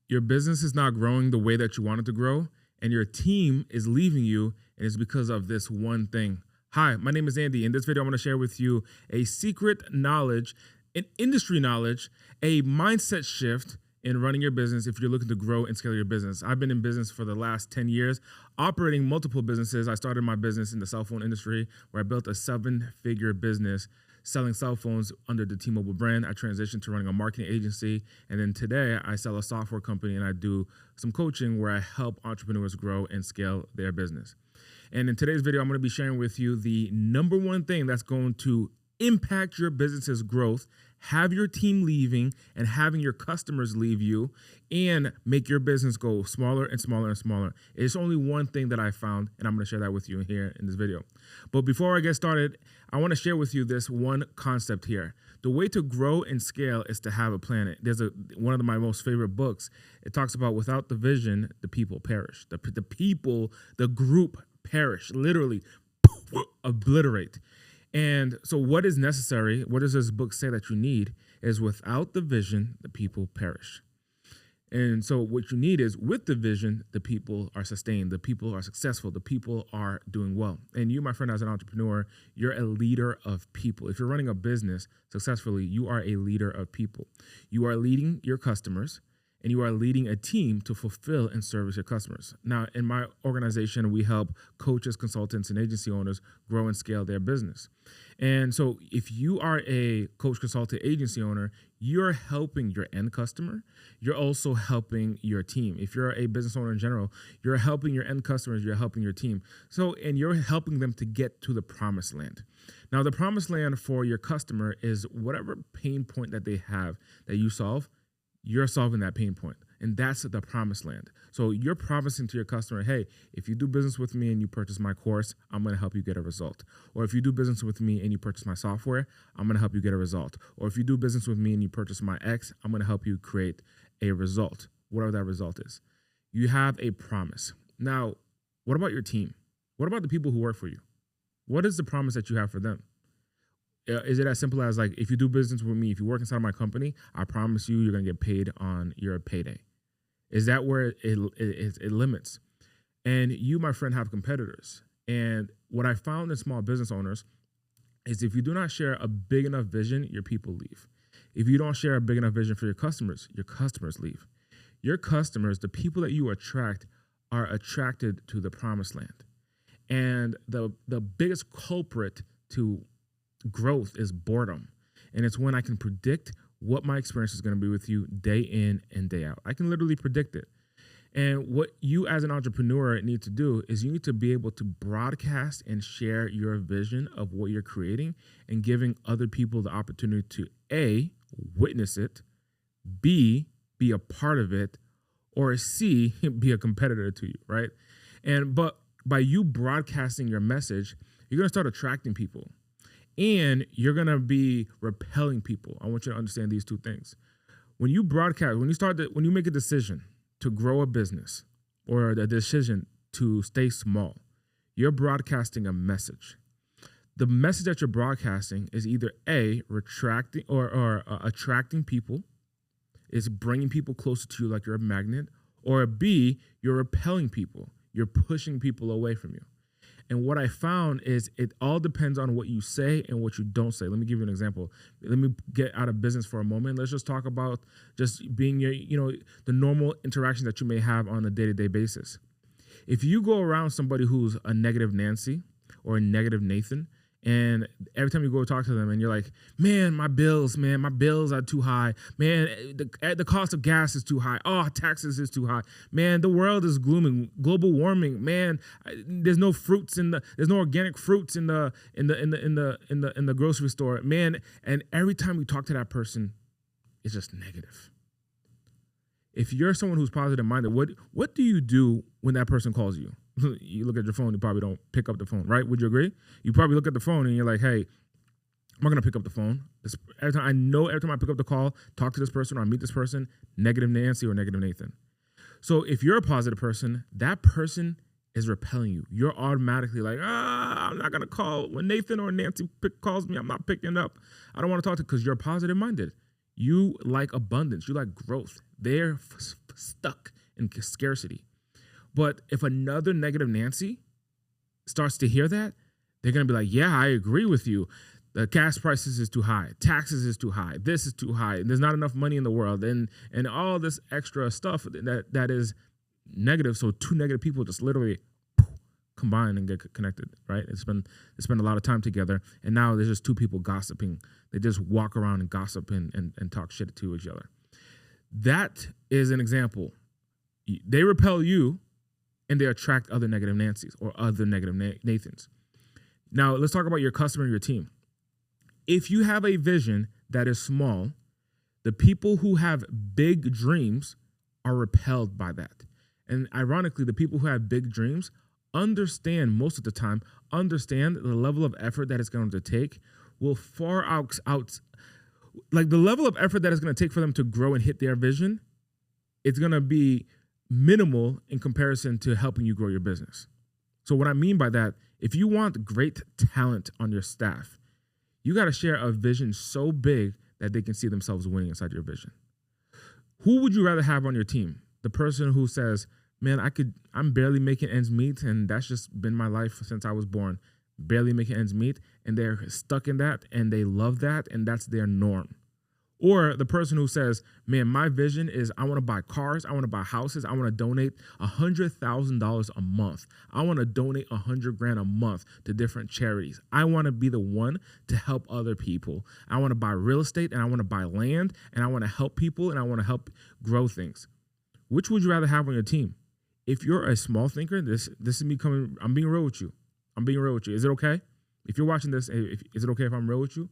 your business is not growing the way that you want it to grow, and your team is leaving you, and it's because of this one thing. Hi, my name is Andy. In this video, I'm going to share with you a secret knowledge, an industry knowledge, a mindset shift in running your business if you're looking to grow and scale your business. I've been in business for the last 10 years, operating multiple businesses. I started my business in the cell phone industry where I built a 7-figure business selling cell phones under the T-Mobile brand. I transitioned to running a marketing agency. And then today I sell a software company and I do some coaching where I help entrepreneurs grow and scale their business. And in today's video, I'm going to be sharing with you the number one thing that's going to impact your business's growth, have your team leaving and having your customers leave you, and make your business go smaller and smaller and smaller. It's only one thing that I found, and I'm going to share that with you here in this video. But before I get started, I want to share with you this one concept here. The way to grow and scale is to have a plan. There's one of my most favorite books. It talks about without the vision, the people perish. The people, the group perish, literally obliterate. And so what is necessary, what does this book say that you need, is without the vision, the people perish. And so what you need is with the vision, the people are sustained, the people are successful, the people are doing well. And you, my friend, as an entrepreneur, you're a leader of people. If you're running a business successfully, you are a leader of people. You are leading your customers, and you are leading a team to fulfill and service your customers. Now, in my organization, we help coaches, consultants, and agency owners grow and scale their business. And so if you are a coach, consultant, agency owner, you're helping your end customer. You're also helping your team. If you're a business owner in general, you're helping your end customers, you're helping your team. So, and you're helping them to get to the promised land. Now, the promised land for your customer is whatever pain point that they have that you solve, you're solving that pain point. And that's the promised land. So you're promising to your customer, hey, if you do business with me and you purchase my course, I'm going to help you get a result. Or if you do business with me and you purchase my software, I'm going to help you get a result. Or if you do business with me and you purchase my X, I'm going to help you create a result, whatever that result is. You have a promise. Now, what about your team? What about the people who work for you? What is the promise that you have for them? Is it as simple as like, if you do business with me, if you work inside my company, I promise you, you're going to get paid on your payday? Is that where it limits? And you, my friend, have competitors. And what I found in small business owners is if you do not share a big enough vision, your people leave. If you don't share a big enough vision for your customers leave. Your customers, the people that you attract, are attracted to the promised land. And the biggest culprit to growth is boredom. And it's when I can predict what my experience is going to be with you day in and day out. I can literally predict it. And what you as an entrepreneur need to do is you need to be able to broadcast and share your vision of what you're creating and giving other people the opportunity to A, witness it, B, be a part of it, or C, be a competitor to you, right? But by you broadcasting your message, you're going to start attracting people. And you're going to be repelling people. I want you to understand these two things. When you broadcast, when you make a decision to grow a business or a decision to stay small, you're broadcasting a message. The message that you're broadcasting is either A, retracting or attracting people, is bringing people closer to you like you're a magnet, or B, you're repelling people. You're pushing people away from you. And what I found is it all depends on what you say and what you don't say. Let me give you an example. Let me get out of business for a moment. Let's just talk about just being the normal interactions that you may have on a day-to-day basis. If you go around somebody who's a negative Nancy or a negative Nathan, and every time you go talk to them and you're like, man, my bills are too high. Man, the cost of gas is too high. Oh, taxes is too high. Man, the world is glooming. Global warming. Man, there's no organic fruits in the grocery store. Man, and every time you talk to that person, it's just negative. If you're someone who's positive minded, what do you do when that person calls you? You look at your phone, you probably don't pick up the phone, right? Would you agree? You probably look at the phone and you're like, hey, I'm not going to pick up the phone. Every time I pick up the call, talk to this person or I meet this person, negative Nancy or negative Nathan. So if you're a positive person, that person is repelling you. You're automatically like, I'm not going to call. When Nathan or Nancy calls me, I'm not picking up. I don't want to talk to because you're positive minded. You like abundance. You like growth. They're stuck in scarcity. But if another negative Nancy starts to hear that, they're going to be like, yeah, I agree with you. The gas prices is too high. Taxes is too high. This is too high. There's not enough money in the world. And all this extra stuff that is negative. So two negative people just literally combine and get connected, right? They spend a lot of time together. And now there's just two people gossiping. They just walk around and gossip and talk shit to each other. That is an example. They repel you and they attract other negative Nancys or other negative Nathans. Now, let's talk about your customer and your team. If you have a vision that is small, the people who have big dreams are repelled by that. And ironically, the people who have big dreams most of the time, understand the level of effort that it's going to take will far out like the level of effort that it's going to take for them to grow and hit their vision, it's going to be minimal in comparison to helping you grow your business. So what I mean by that, if you want great talent on your staff, you got to share a vision so big that they can see themselves winning inside your vision. Who would you rather have on your team? The person who says, man, I'm barely making ends meet, and that's just been my life since I was born, barely making ends meet, and they're stuck in that, and they love that, and that's their norm. Or the person who says, man, my vision is I want to buy cars, I want to buy houses, I want to donate $100,000 a month. I want to donate $100,000 a month to different charities. I want to be the one to help other people. I want to buy real estate, and I want to buy land, and I want to help people, and I want to help grow things. Which would you rather have on your team? If you're a small thinker, this is me coming, I'm being real with you. Is it okay? If you're watching this, is it okay if I'm real with you?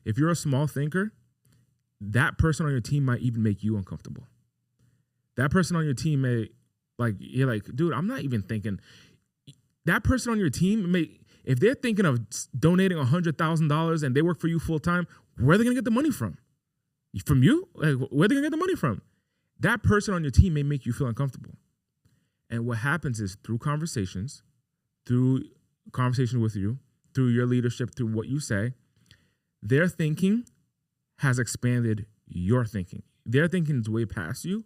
If you're a small thinker, that person on your team might even make you uncomfortable. That person on your team may, you're like, dude, I'm not even thinking. That person on your team if they're thinking of donating $100,000 and they work for you full time, where are they going to get the money from? From you? Like, where are they going to get the money from? That person on your team may make you feel uncomfortable. And what happens is through conversation with you, through your leadership, through what you say, their thinking has expanded your thinking. Their thinking is way past you.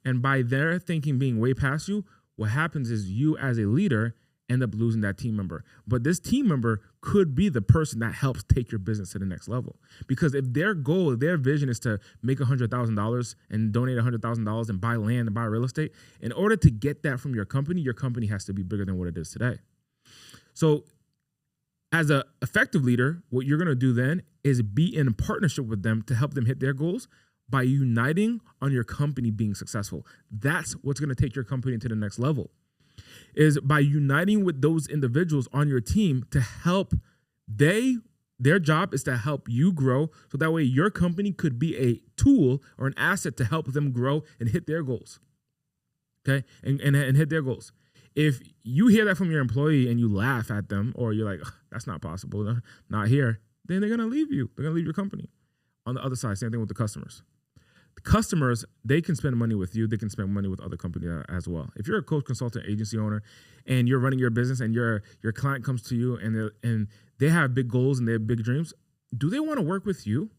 And by their thinking being way past you, what happens is you as a leader end up losing that team member. But this team member could be the person that helps take your business to the next level. Because if their goal, their vision is to make $100,000 and donate $100,000 and buy land and buy real estate, in order to get that from your company has to be bigger than what it is today. So as an effective leader, what you're going to do then is be in partnership with them to help them hit their goals by uniting on your company being successful. That's what's going to take your company to the next level, is by uniting with those individuals on your team to help their job is to help you grow. So that way your company could be a tool or an asset to help them grow and hit their goals. Okay. And hit their goals. If you hear that from your employee and you laugh at them, or you're like, that's not possible, not here, then they're going to leave you. They're going to leave your company. On the other side, same thing with the customers. The customers, they can spend money with you. They can spend money with other companies as well. If you're a coach, consultant, agency owner, and you're running your business and your client comes to you and they have big goals and they have big dreams, do they want to work with you?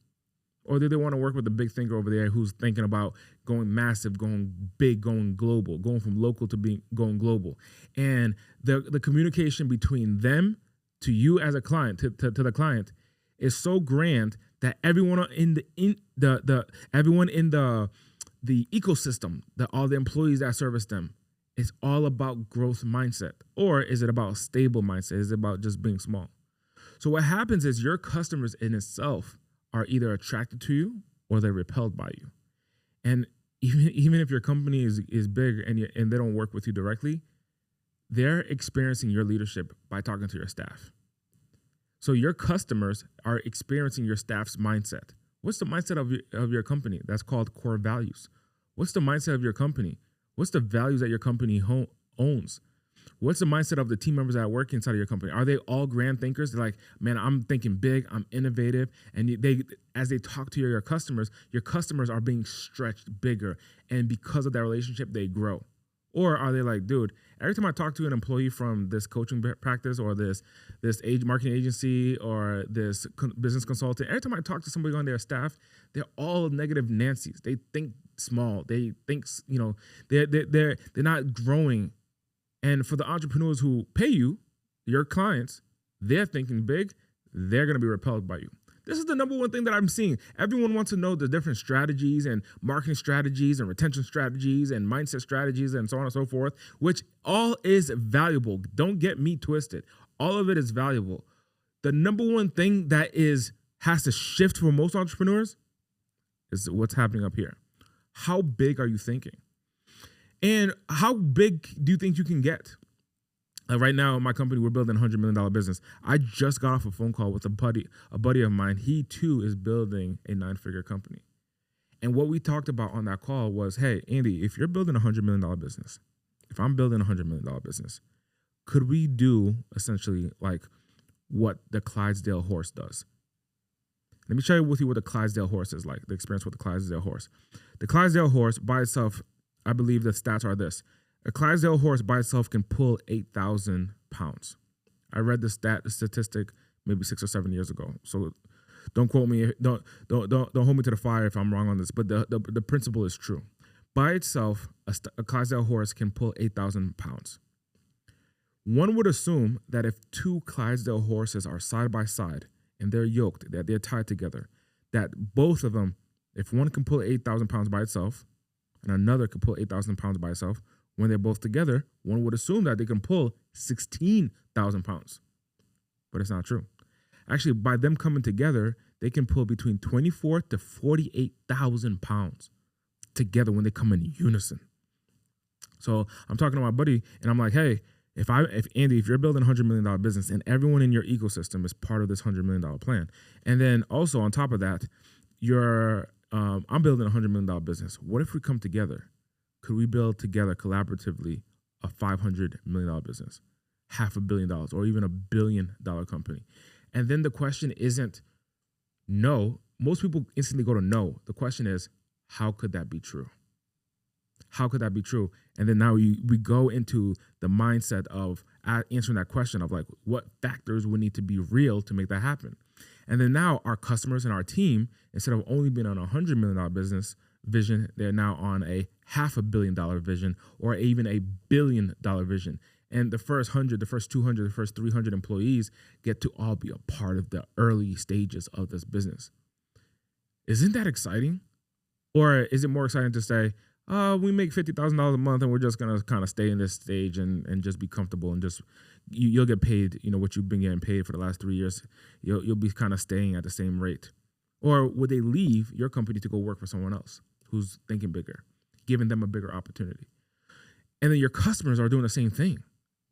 Or do they want to work with the big thinker over there who's thinking about going massive, going big, going global, going from local to going global? And the communication between them to you as a client, to the client, is so grand that everyone in the ecosystem, that all the employees that service them, it's all about growth mindset. Or is it about stable mindset? Is it about just being small? So what happens is your customers in itself are either attracted to you or they're repelled by you. And even if your company is big and they don't work with you directly, they're experiencing your leadership by talking to your staff. So your customers are experiencing your staff's mindset. What's the mindset of your company? That's called core values. What's the mindset of your company? What's the values that your company owns? What's the mindset of the team members that work inside of your company? Are they all grand thinkers? They're like, man, I'm thinking big, I'm innovative. And as they talk to your customers are being stretched bigger. And because of that relationship, they grow. Or are they like, dude, every time I talk to an employee from this coaching practice or this marketing agency or this business consultant, every time I talk to somebody on their staff, they're all negative Nancys. They think small. They think, they're not growing. And for the entrepreneurs who pay you, your clients, they're thinking big. They're going to be repelled by you. This is the number one thing that I'm seeing. Everyone wants to know the different strategies and marketing strategies and retention strategies and mindset strategies and so on and so forth, which all is valuable. Don't get me twisted. All of it is valuable. The number one thing that has to shift for most entrepreneurs is what's happening up here. How big are you thinking? And how big do you think you can get? Right now in my company, we're building a $100 million business. I just got off a phone call with a buddy of mine. He too is building a 9-figure company. And what we talked about on that call was, hey, Andy, if you're building a $100 million business, if I'm building a $100 million business, could we do essentially like what the Clydesdale horse does? Let me share with you what the Clydesdale horse is like, the experience with the Clydesdale horse. The Clydesdale horse by itself, I believe the stats are this. A Clydesdale horse by itself can pull 8,000 pounds. I read the statistic maybe 6 or 7 years ago. So don't quote me. Don't hold me to the fire if I'm wrong on this. But the principle is true. By itself, a Clydesdale horse can pull 8,000 pounds. One would assume that if 2 Clydesdale horses are side by side and they're yoked, that they're tied together, that both of them, if one can pull 8,000 pounds by itself and another can pull 8,000 pounds by itself, when they're both together, one would assume that they can pull 16,000 pounds. But it's not true. Actually, by them coming together, they can pull between 24 to 48,000 pounds together when they come in unison. So I'm talking to my buddy, and I'm like, hey, if Andy, if you're building a $100 million business and everyone in your ecosystem is part of this $100 million plan, and then also on top of that, I'm building a $100 million business. What if we come together? Could we build together collaboratively a $500 million business, $500 million, or even $1 billion company? And then the question isn't no. Most people instantly go to no. The question is, how could that be true? How could that be true? And then now we go into the mindset of answering that question of like, what factors would need to be real to make that happen? And then now our customers and our team, instead of only being on a $100 million business vision, they're now on a $500 million vision or even a $1 billion vision. And the first 100, the first 200, the first 300 employees get to all be a part of the early stages of this business. Isn't that exciting? Or is it more exciting to say, we make $50,000 a month and we're just going to kind of stay in this stage and just be comfortable and just, you'll get paid, what you've been getting paid for the last 3 years. You'll be kind of staying at the same rate. Or would they leave your company to go work for someone else who's thinking bigger, giving them a bigger opportunity? And then your customers are doing the same thing.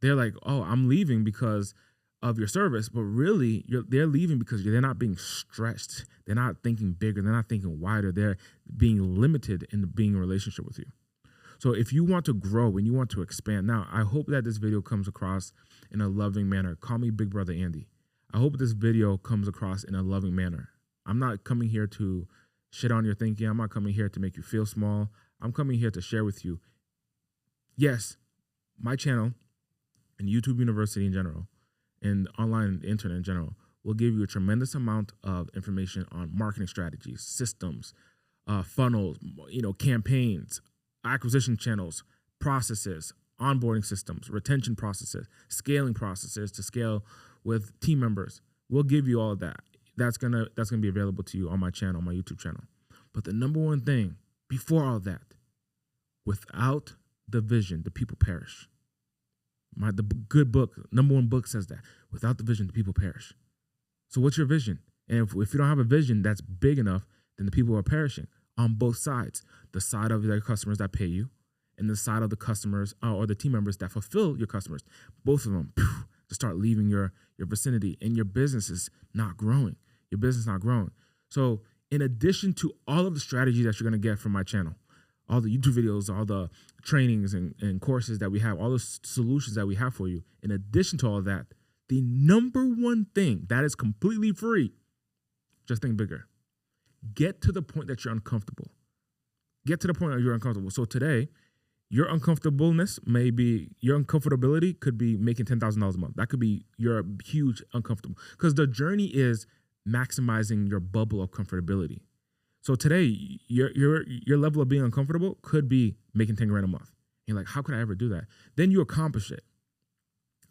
They're like, oh, I'm leaving because of your service, but really they're leaving because they're not being stretched. They're not thinking bigger. They're not thinking wider. They're being limited in being in a relationship with you. So if you want to grow and you want to expand, now I hope that this video comes across in a loving manner. Call me Big Brother Andy. I hope this video comes across in a loving manner. I'm not coming here to shit on your thinking. I'm not coming here to make you feel small. I'm coming here to share with you. Yes, my channel and YouTube University in general and online internet in general will give you a tremendous amount of information on marketing strategies, systems, funnels, campaigns, acquisition channels, processes, onboarding systems, retention processes, scaling processes to scale with team members. We'll give you all of that. That's gonna be available to you on my channel, my YouTube channel. But the number one thing before all that, without the vision, the people perish. The good book, number one book says that. Without the vision, the people perish. So what's your vision? And if you don't have a vision that's big enough, then the people are perishing on both sides. The side of the customers that pay you and the side of the customers or the team members that fulfill your customers. Both of them to start leaving your vicinity, and your business is not growing. Your business is not growing. So in addition to all of the strategies that you're going to get from my channel, all the YouTube videos, all the trainings and courses that we have, all the solutions that we have for you. In addition to all of that, the number one thing that is completely free, just think bigger. Get to the point that you're uncomfortable. Get to the point that you're uncomfortable. So today, your uncomfortability could be making $10,000 a month. That could be your huge uncomfortable. Because the journey is maximizing your bubble of comfortability. So today, your level of being uncomfortable could be making 10 grand a month. You're like, how could I ever do that? Then you accomplish it.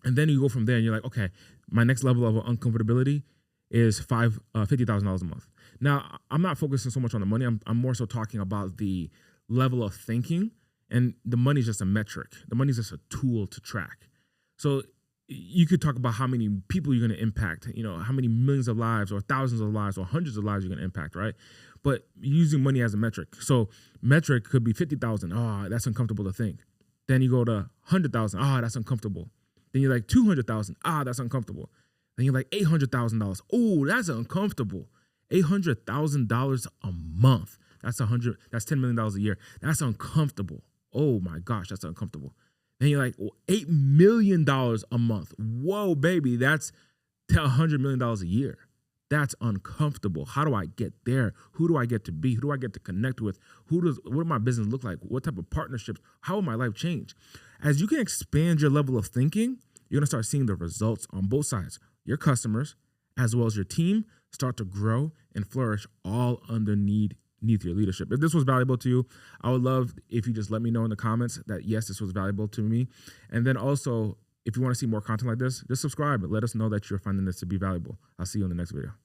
And then you go from there and you're like, okay, my next level of uncomfortability is $50,000 a month. Now, I'm not focusing so much on the money. I'm more so talking about the level of thinking, and the money is just a metric. The money is just a tool to track. So you could talk about how many people you're going to impact, how many millions of lives or thousands of lives or hundreds of lives you're going to impact, right? But using money as a metric. So metric could be 50,000. Oh, that's uncomfortable to think. Then you go to 100,000. Ah, that's uncomfortable. Then you're like 200,000. Ah, that's uncomfortable. Then you're like $800,000. Oh, that's uncomfortable. $800,000 a month. That's $10 million a year. That's uncomfortable. Oh my gosh, that's uncomfortable. Then you're like, $8 million a month. Whoa, baby, that's $100 million a year. That's uncomfortable. How do I get there? Who do I get to be? Who do I get to connect with? What does my business look like? What type of partnerships? How will my life change? As you can expand your level of thinking, you're gonna start seeing the results on both sides. Your customers, as well as your team, start to grow and flourish all underneath your leadership. If this was valuable to you, I would love if you just let me know in the comments that, yes, this was valuable to me. And then also, if you want to see more content like this, just subscribe and let us know that you're finding this to be valuable. I'll see you in the next video.